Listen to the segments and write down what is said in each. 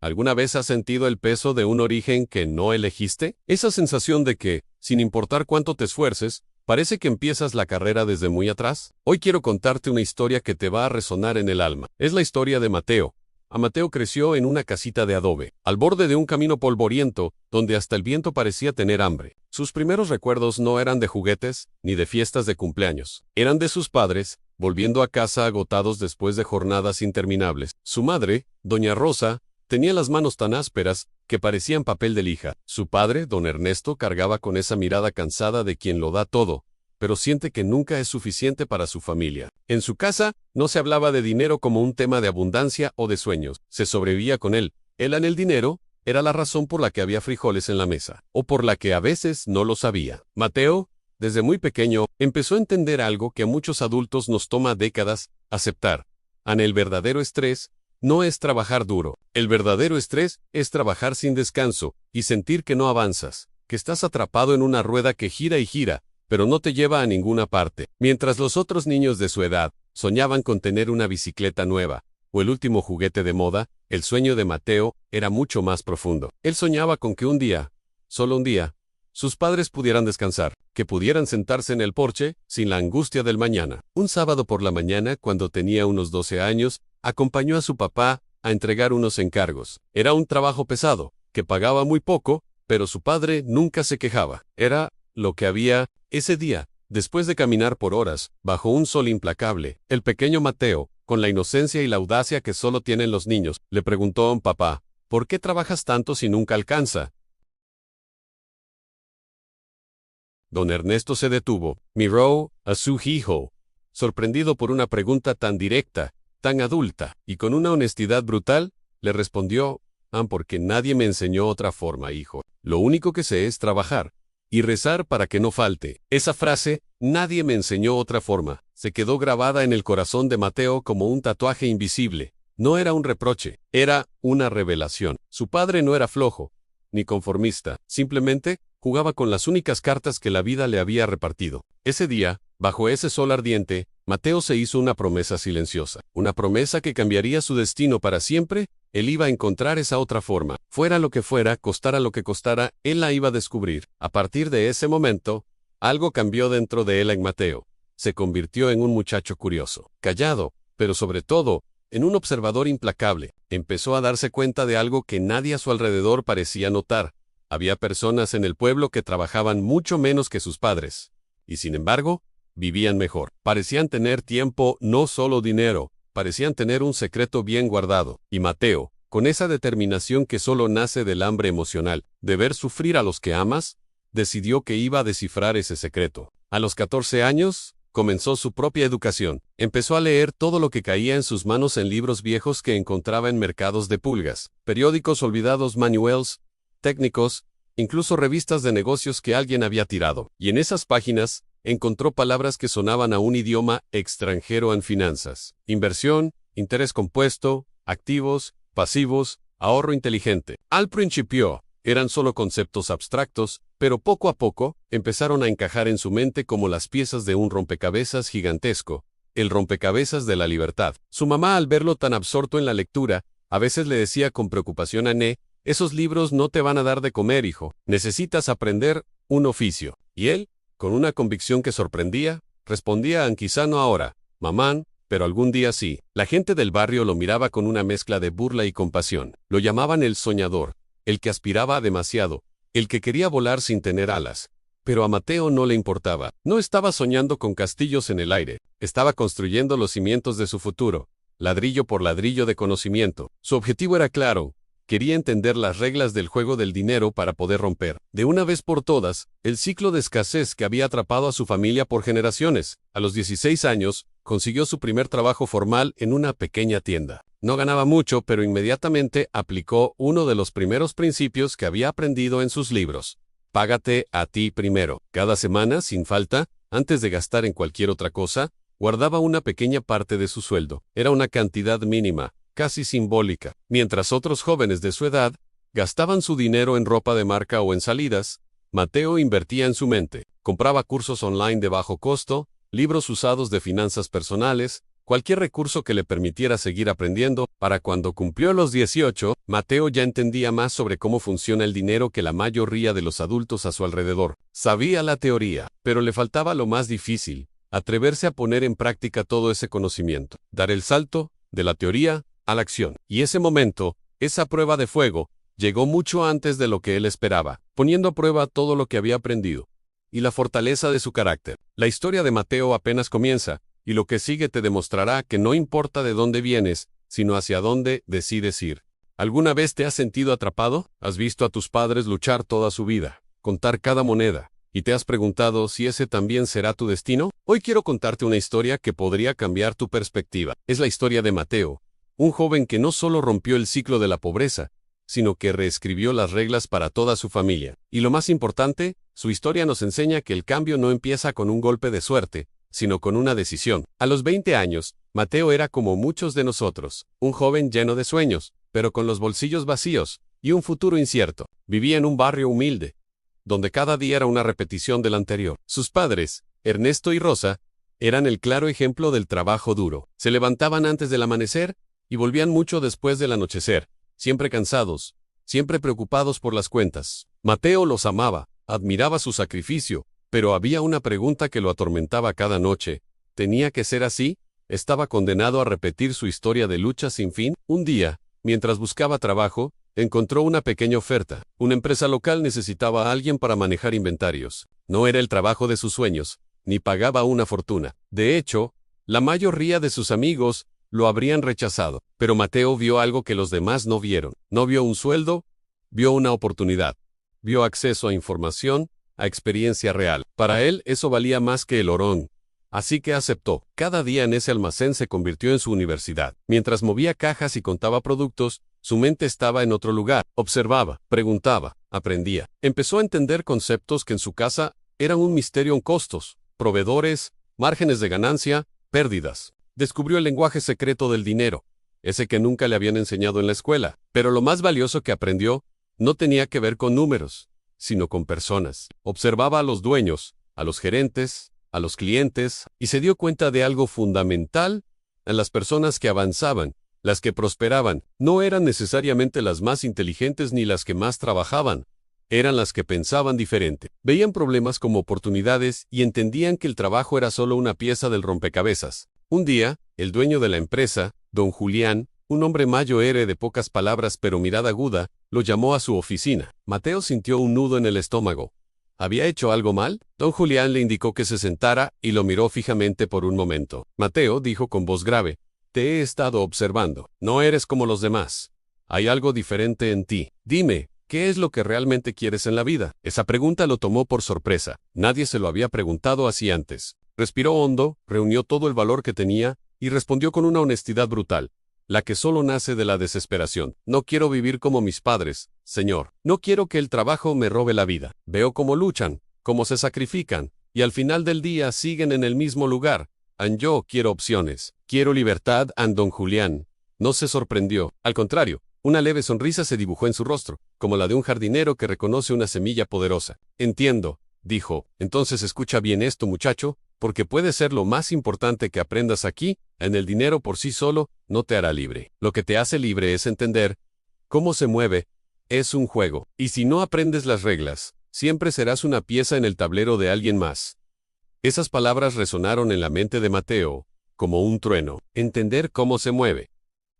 ¿Alguna vez has sentido el peso de un origen que no elegiste? Esa sensación de que, sin importar cuánto te esfuerces, parece que empiezas la carrera desde muy atrás. Hoy quiero contarte una historia que te va a resonar en el alma. Es la historia de Mateo. Mateo creció en una casita de adobe, al borde de un camino polvoriento, donde hasta el viento parecía tener hambre. Sus primeros recuerdos no eran de juguetes, ni de fiestas de cumpleaños. Eran de sus padres, volviendo a casa agotados después de jornadas interminables. Su madre, doña Rosa, tenía las manos tan ásperas que parecían papel de lija. Su padre, don Ernesto, cargaba con esa mirada cansada de quien lo da todo, pero siente que nunca es suficiente para su familia. En su casa, no se hablaba de dinero como un tema de abundancia o de sueños. Se sobrevivía con él. El dinero era la razón por la que había frijoles en la mesa, o por la que a veces no lo sabía. Mateo, desde muy pequeño, empezó a entender algo que a muchos adultos nos toma décadas aceptar. El verdadero estrés no es trabajar duro. El verdadero estrés es trabajar sin descanso y sentir que no avanzas, que estás atrapado en una rueda que gira y gira, pero no te lleva a ninguna parte. Mientras los otros niños de su edad soñaban con tener una bicicleta nueva o el último juguete de moda, el sueño de Mateo era mucho más profundo. Él soñaba con que un día, solo un día, sus padres pudieran descansar, que pudieran sentarse en el porche sin la angustia del mañana. Un sábado por la mañana, cuando tenía unos 12 años, acompañó a su papá a entregar unos encargos. Era un trabajo pesado, que pagaba muy poco, pero su padre nunca se quejaba. Era lo que había ese día. Después de caminar por horas, bajo un sol implacable, el pequeño Mateo, con la inocencia y la audacia que solo tienen los niños, le preguntó a un papá, ¿por qué trabajas tanto si nunca alcanza? Don Ernesto se detuvo, miró a su hijo, sorprendido por una pregunta tan directa, tan adulta, y con una honestidad brutal, le respondió, porque nadie me enseñó otra forma, hijo. Lo único que sé es trabajar y rezar para que no falte. Esa frase, nadie me enseñó otra forma, se quedó grabada en el corazón de Mateo como un tatuaje invisible. No era un reproche, era una revelación. Su padre no era flojo, ni conformista, simplemente jugaba con las únicas cartas que la vida le había repartido. Ese día, bajo ese sol ardiente, Mateo se hizo una promesa silenciosa, una promesa que cambiaría su destino para siempre. Él iba a encontrar esa otra forma. Fuera lo que fuera, costara lo que costara, él la iba a descubrir. A partir de ese momento, algo cambió dentro de él en Mateo. Se convirtió en un muchacho curioso, callado, pero sobre todo, en un observador implacable. Empezó a darse cuenta de algo que nadie a su alrededor parecía notar. Había personas en el pueblo que trabajaban mucho menos que sus padres. Y sin embargo, vivían mejor. Parecían tener tiempo, no solo dinero. Parecían tener un secreto bien guardado. Y Mateo, con esa determinación que solo nace del hambre emocional, de ver sufrir a los que amas, decidió que iba a descifrar ese secreto. A los 14 años, comenzó su propia educación. Empezó a leer todo lo que caía en sus manos en libros viejos que encontraba en mercados de pulgas, periódicos olvidados, manuales técnicos, incluso revistas de negocios que alguien había tirado. Y en esas páginas, encontró palabras que sonaban a un idioma extranjero en finanzas. Inversión, interés compuesto, activos, pasivos, ahorro inteligente. Al principio, eran solo conceptos abstractos, pero poco a poco, empezaron a encajar en su mente como las piezas de un rompecabezas gigantesco, el rompecabezas de la libertad. Su mamá, al verlo tan absorto en la lectura, a veces le decía con preocupación a esos libros no te van a dar de comer, hijo. Necesitas aprender un oficio. Y él, con una convicción que sorprendía, respondía quizá no ahora, mamá, pero algún día sí. La gente del barrio lo miraba con una mezcla de burla y compasión. Lo llamaban el soñador, el que aspiraba a demasiado, el que quería volar sin tener alas. Pero a Mateo no le importaba. No estaba soñando con castillos en el aire, estaba construyendo los cimientos de su futuro, ladrillo por ladrillo de conocimiento. Su objetivo era claro. Quería entender las reglas del juego del dinero para poder romper, de una vez por todas, el ciclo de escasez que había atrapado a su familia por generaciones. A los 16 años, consiguió su primer trabajo formal en una pequeña tienda. No ganaba mucho, pero inmediatamente aplicó uno de los primeros principios que había aprendido en sus libros. Págate a ti primero. Cada semana, sin falta, antes de gastar en cualquier otra cosa, guardaba una pequeña parte de su sueldo. Era una cantidad mínima, casi simbólica. Mientras otros jóvenes de su edad gastaban su dinero en ropa de marca o en salidas, Mateo invertía en su mente. Compraba cursos online de bajo costo, libros usados de finanzas personales, cualquier recurso que le permitiera seguir aprendiendo. Para cuando cumplió los 18, Mateo ya entendía más sobre cómo funciona el dinero que la mayoría de los adultos a su alrededor. Sabía la teoría, pero le faltaba lo más difícil: atreverse a poner en práctica todo ese conocimiento, dar el salto de la teoría a la acción. Y ese momento, esa prueba de fuego, llegó mucho antes de lo que él esperaba, poniendo a prueba todo lo que había aprendido y la fortaleza de su carácter. La historia de Mateo apenas comienza, y lo que sigue te demostrará que no importa de dónde vienes, sino hacia dónde decides ir. ¿Alguna vez te has sentido atrapado? ¿Has visto a tus padres luchar toda su vida, contar cada moneda, y te has preguntado si ese también será tu destino? Hoy quiero contarte una historia que podría cambiar tu perspectiva. Es la historia de Mateo, un joven que no solo rompió el ciclo de la pobreza, sino que reescribió las reglas para toda su familia. Y lo más importante, su historia nos enseña que el cambio no empieza con un golpe de suerte, sino con una decisión. A los 20 años, Mateo era como muchos de nosotros, un joven lleno de sueños, pero con los bolsillos vacíos y un futuro incierto. Vivía en un barrio humilde, donde cada día era una repetición del anterior. Sus padres, Ernesto y Rosa, eran el claro ejemplo del trabajo duro. Se levantaban antes del amanecer y volvían mucho después del anochecer, siempre cansados, siempre preocupados por las cuentas. Mateo los amaba, admiraba su sacrificio, pero había una pregunta que lo atormentaba cada noche. ¿Tenía que ser así? ¿Estaba condenado a repetir su historia de lucha sin fin? Un día, mientras buscaba trabajo, encontró una pequeña oferta. Una empresa local necesitaba a alguien para manejar inventarios. No era el trabajo de sus sueños, ni pagaba una fortuna. De hecho, la mayoría de sus amigos lo habrían rechazado. Pero Mateo vio algo que los demás no vieron. No vio un sueldo, vio una oportunidad. Vio acceso a información, a experiencia real. Para él eso valía más que el orón. Así que aceptó. Cada día en ese almacén se convirtió en su universidad. Mientras movía cajas y contaba productos, su mente estaba en otro lugar. Observaba, preguntaba, aprendía. Empezó a entender conceptos que en su casa eran un misterio en costos, proveedores, márgenes de ganancia, pérdidas. Descubrió el lenguaje secreto del dinero, ese que nunca le habían enseñado en la escuela. Pero lo más valioso que aprendió no tenía que ver con números, sino con personas. Observaba a los dueños, a los gerentes, a los clientes, y se dio cuenta de algo fundamental: en las personas que avanzaban, las que prosperaban, no eran necesariamente las más inteligentes ni las que más trabajaban, eran las que pensaban diferente. Veían problemas como oportunidades y entendían que el trabajo era solo una pieza del rompecabezas. Un día, el dueño de la empresa, don Julián, un hombre mayor de pocas palabras pero mirada aguda, lo llamó a su oficina. Mateo sintió un nudo en el estómago. ¿Había hecho algo mal? Don Julián le indicó que se sentara y lo miró fijamente por un momento. Mateo dijo con voz grave: «Te he estado observando. No eres como los demás. Hay algo diferente en ti. Dime, ¿qué es lo que realmente quieres en la vida?». Esa pregunta lo tomó por sorpresa. Nadie se lo había preguntado así antes. Respiró hondo, reunió todo el valor que tenía y respondió con una honestidad brutal, la que solo nace de la desesperación: «No quiero vivir como mis padres, señor. No quiero que el trabajo me robe la vida. Veo cómo luchan, cómo se sacrifican, y al final del día siguen en el mismo lugar. Yo quiero opciones. Quiero libertad». Don Julián no se sorprendió. Al contrario, una leve sonrisa se dibujó en su rostro, como la de un jardinero que reconoce una semilla poderosa. «Entiendo», dijo. «Entonces escucha bien esto, muchacho, porque puede ser lo más importante que aprendas aquí. En el dinero por sí solo no te hará libre. Lo que te hace libre es entender cómo se mueve. Es un juego. Y si no aprendes las reglas, siempre serás una pieza en el tablero de alguien más». Esas palabras resonaron en la mente de Mateo como un trueno. Entender cómo se mueve.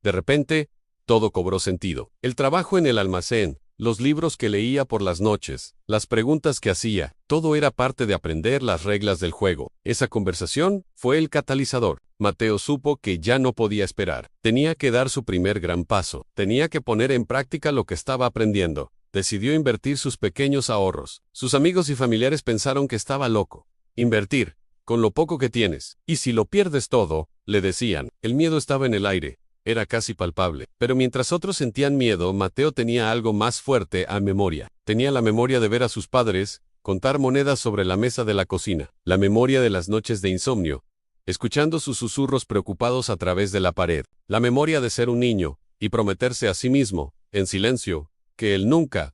De repente, todo cobró sentido. El trabajo en el almacén, los libros que leía por las noches, las preguntas que hacía, todo era parte de aprender las reglas del juego. Esa conversación fue el catalizador. Mateo supo que ya no podía esperar. Tenía que dar su primer gran paso. Tenía que poner en práctica lo que estaba aprendiendo. Decidió invertir sus pequeños ahorros. Sus amigos y familiares pensaron que estaba loco. Invertir, con lo poco que tienes. Y si lo pierdes todo, le decían. El miedo estaba en el aire. Era casi palpable. Pero mientras otros sentían miedo, Mateo tenía algo más fuerte: a memoria. Tenía la memoria de ver a sus padres contar monedas sobre la mesa de la cocina. La memoria de las noches de insomnio, escuchando sus susurros preocupados a través de la pared. La memoria de ser un niño y prometerse a sí mismo, en silencio, que él nunca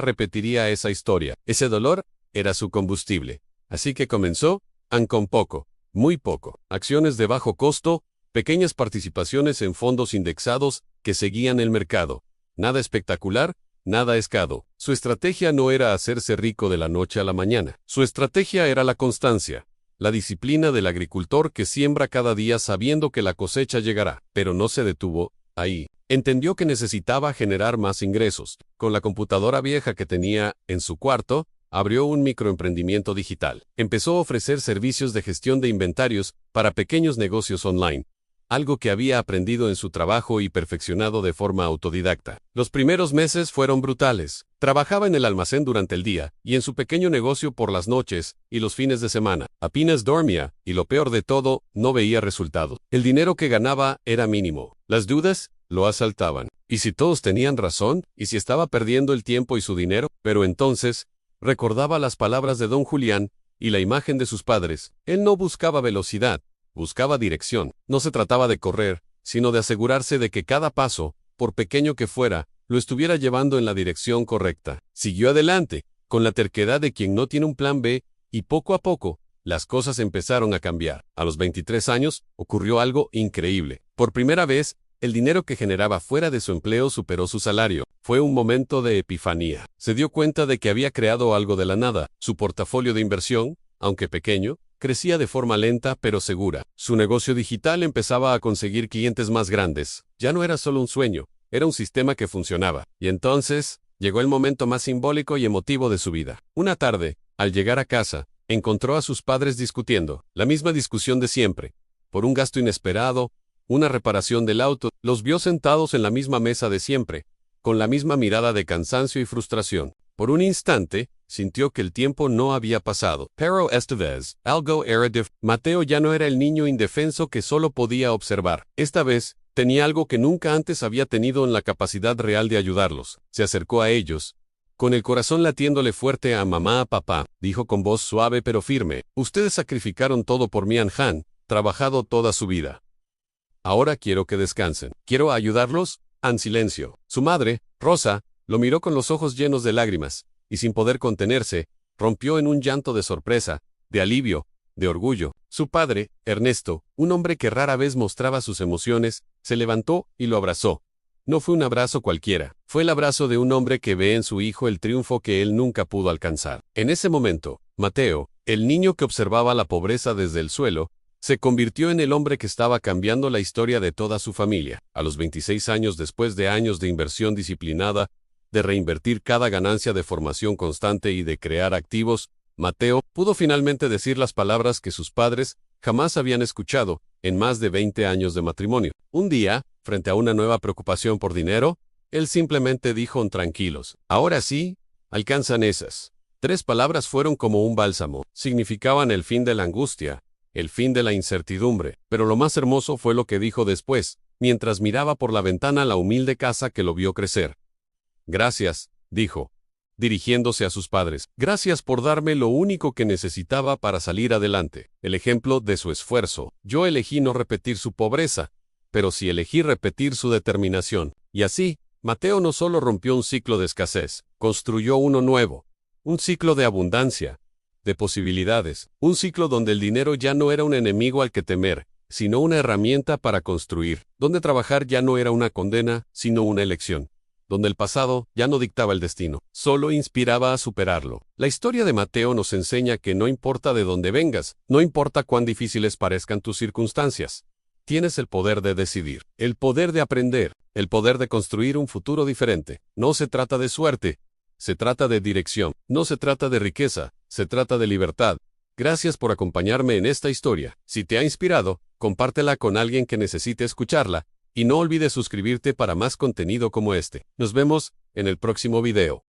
repetiría esa historia. Ese dolor era su combustible. Así que comenzó, con poco, muy poco, acciones de bajo costo, pequeñas participaciones en fondos indexados que seguían el mercado. Nada espectacular, nada escado. Su estrategia no era hacerse rico de la noche a la mañana. Su estrategia era la constancia, la disciplina del agricultor que siembra cada día sabiendo que la cosecha llegará. Pero no se detuvo ahí. Entendió que necesitaba generar más ingresos. Con la computadora vieja que tenía en su cuarto, abrió un microemprendimiento digital. Empezó a ofrecer servicios de gestión de inventarios para pequeños negocios online, algo que había aprendido en su trabajo y perfeccionado de forma autodidacta. Los primeros meses fueron brutales. Trabajaba en el almacén durante el día y en su pequeño negocio por las noches y los fines de semana. Apenas dormía y, lo peor de todo, no veía resultados. El dinero que ganaba era mínimo. Las dudas lo asaltaban. ¿Y si todos tenían razón? ¿Y si estaba perdiendo el tiempo y su dinero? Pero entonces recordaba las palabras de don Julián y la imagen de sus padres. Él no buscaba velocidad, buscaba dirección. No se trataba de correr, sino de asegurarse de que cada paso, por pequeño que fuera, lo estuviera llevando en la dirección correcta. Siguió adelante, con la terquedad de quien no tiene un plan B, y poco a poco, las cosas empezaron a cambiar. A los 23 años, ocurrió algo increíble. Por primera vez, el dinero que generaba fuera de su empleo superó su salario. Fue un momento de epifanía. Se dio cuenta de que había creado algo de la nada. Su portafolio de inversión, aunque pequeño, crecía de forma lenta pero segura. Su negocio digital empezaba a conseguir clientes más grandes. Ya no era solo un sueño, era un sistema que funcionaba. Y entonces, llegó el momento más simbólico y emotivo de su vida. Una tarde, al llegar a casa, encontró a sus padres discutiendo. La misma discusión de siempre. Por un gasto inesperado, una reparación del auto, los vio sentados en la misma mesa de siempre, con la misma mirada de cansancio y frustración. Por un instante, sintió que el tiempo no había pasado. Pero esta vez, algo era diferente. Mateo ya no era el niño indefenso que solo podía observar. Esta vez, tenía algo que nunca antes había tenido en la capacidad real de ayudarlos. Se acercó a ellos, con el corazón latiéndole fuerte a mamá, a papá, dijo con voz suave pero firme. Ustedes sacrificaron todo por mí, Han, trabajado toda su vida. Ahora quiero que descansen. ¿Quiero ayudarlos? En silencio. Su madre, Rosa, lo miró con los ojos llenos de lágrimas, y sin poder contenerse, rompió en un llanto de sorpresa, de alivio, de orgullo. Su padre, Ernesto, un hombre que rara vez mostraba sus emociones, se levantó y lo abrazó. No fue un abrazo cualquiera, fue el abrazo de un hombre que ve en su hijo el triunfo que él nunca pudo alcanzar. En ese momento, Mateo, el niño que observaba la pobreza desde el suelo, se convirtió en el hombre que estaba cambiando la historia de toda su familia. A los 26 años, después de años de inversión disciplinada, de reinvertir cada ganancia de formación constante y de crear activos, Mateo pudo finalmente decir las palabras que sus padres jamás habían escuchado en más de 20 años de matrimonio. Un día, frente a una nueva preocupación por dinero, él simplemente dijo tranquilos, ahora sí, alcanzan esas. 3 palabras fueron como un bálsamo, significaban el fin de la angustia, el fin de la incertidumbre, pero lo más hermoso fue lo que dijo después, mientras miraba por la ventana la humilde casa que lo vio crecer. Gracias, dijo, dirigiéndose a sus padres. Gracias por darme lo único que necesitaba para salir adelante. El ejemplo de su esfuerzo. Yo elegí no repetir su pobreza, pero sí elegí repetir su determinación. Y así, Mateo no solo rompió un ciclo de escasez, construyó uno nuevo. Un ciclo de abundancia, de posibilidades. Un ciclo donde el dinero ya no era un enemigo al que temer, sino una herramienta para construir. Donde trabajar ya no era una condena, sino una elección. Donde el pasado ya no dictaba el destino, solo inspiraba a superarlo. La historia de Mateo nos enseña que no importa de dónde vengas, no importa cuán difíciles parezcan tus circunstancias, tienes el poder de decidir, el poder de aprender, el poder de construir un futuro diferente. No se trata de suerte, se trata de dirección, no se trata de riqueza, se trata de libertad. Gracias por acompañarme en esta historia. Si te ha inspirado, compártela con alguien que necesite escucharla. Y no olvides suscribirte para más contenido como este. Nos vemos en el próximo video.